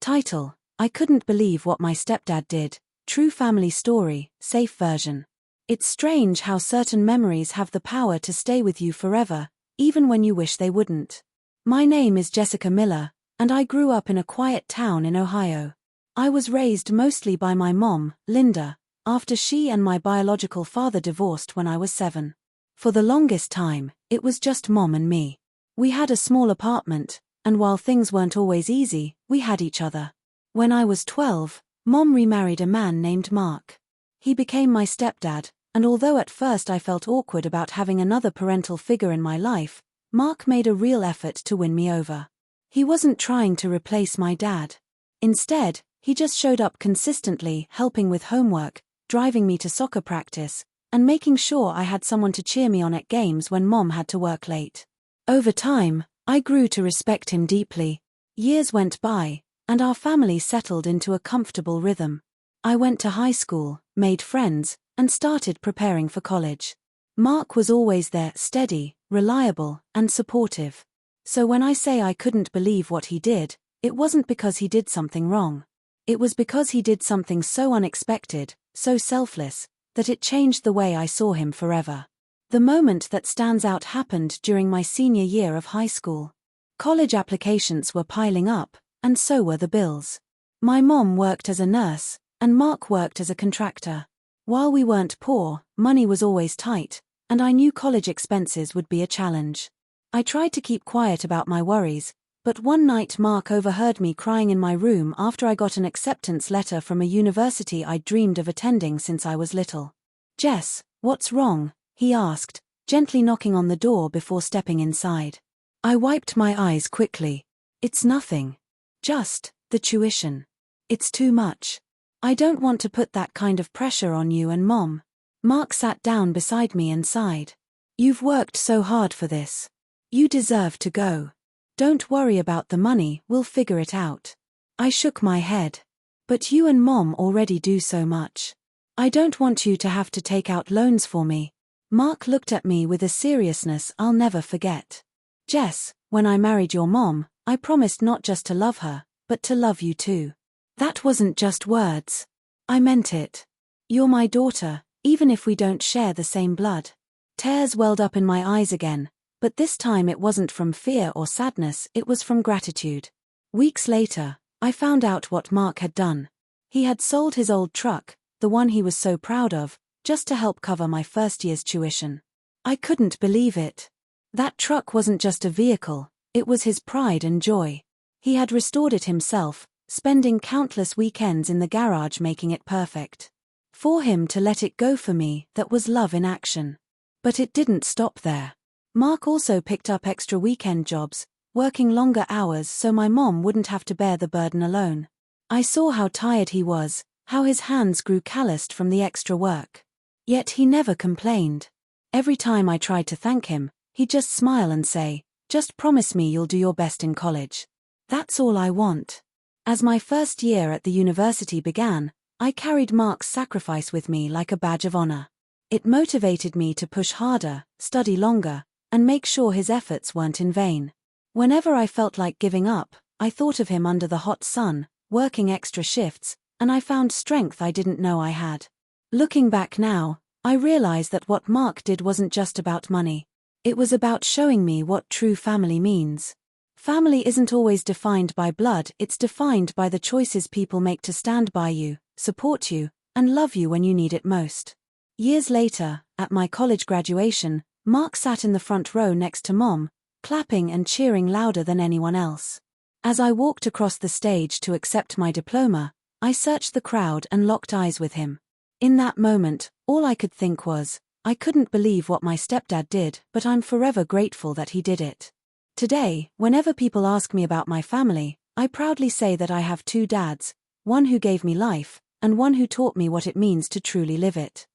Title: I Couldn't Believe What My Stepdad Did. True Family Story, Safe Version. It's strange how certain memories have the power to stay with you forever, even when you wish they wouldn't. My name is Jessica Miller, and I grew up in a quiet town in Ohio. I was raised mostly by my mom, Linda, after she and my biological father divorced when I was 7. For the longest time, it was just mom and me. We had a small apartment, and while things weren't always easy, we had each other. When I was 12, mom remarried a man named Mark. He became my stepdad, and although at first I felt awkward about having another parental figure in my life, Mark made a real effort to win me over. He wasn't trying to replace my dad. Instead, he just showed up consistently, helping with homework, driving me to soccer practice, and making sure I had someone to cheer me on at games when mom had to work late. Over time, I grew to respect him deeply. Years went by, and our family settled into a comfortable rhythm. I went to high school, made friends, and started preparing for college. Mark was always there, steady, reliable, and supportive. So when I say I couldn't believe what he did, it wasn't because he did something wrong. It was because he did something so unexpected, so selfless, that it changed the way I saw him forever. The moment that stands out happened during my senior year of high school. College applications were piling up, and so were the bills. My mom worked as a nurse, and Mark worked as a contractor. While we weren't poor, money was always tight, and I knew college expenses would be a challenge. I tried to keep quiet about my worries, but one night Mark overheard me crying in my room after I got an acceptance letter from a university I'd dreamed of attending since I was little. "Jess, what's wrong?" he asked, gently knocking on the door before stepping inside. I wiped my eyes quickly. "It's nothing. Just the tuition. It's too much. I don't want to put that kind of pressure on you and Mom." Mark sat down beside me and sighed. "You've worked so hard for this. You deserve to go. Don't worry about the money, we'll figure it out." I shook my head. "But you and Mom already do so much. I don't want you to have to take out loans for me." Mark looked at me with a seriousness I'll never forget. "Jess, when I married your mom, I promised not just to love her, but to love you too. That wasn't just words. I meant it. You're my daughter, even if we don't share the same blood." Tears welled up in my eyes again, but this time it wasn't from fear or sadness, it was from gratitude. Weeks later, I found out what Mark had done. He had sold his old truck, the one he was so proud of, just to help cover my first year's tuition. I couldn't believe it. That truck wasn't just a vehicle, it was his pride and joy. He had restored it himself, spending countless weekends in the garage making it perfect. For him to let it go for me, that was love in action. But it didn't stop there. Mark also picked up extra weekend jobs, working longer hours so my mom wouldn't have to bear the burden alone. I saw how tired he was, how his hands grew calloused from the extra work. Yet he never complained. Every time I tried to thank him, he'd just smile and say, "Just promise me you'll do your best in college. That's all I want." As my first year at the university began, I carried Mark's sacrifice with me like a badge of honor. It motivated me to push harder, study longer, and make sure his efforts weren't in vain. Whenever I felt like giving up, I thought of him under the hot sun, working extra shifts, and I found strength I didn't know I had. Looking back now, I realize that what Mark did wasn't just about money. It was about showing me what true family means. Family isn't always defined by blood, it's defined by the choices people make to stand by you, support you, and love you when you need it most. Years later, at my college graduation, Mark sat in the front row next to Mom, clapping and cheering louder than anyone else. As I walked across the stage to accept my diploma, I searched the crowd and locked eyes with him. In that moment, all I could think was, I couldn't believe what my stepdad did, but I'm forever grateful that he did it. Today, whenever people ask me about my family, I proudly say that I have 2 dads, one who gave me life, and one who taught me what it means to truly live it.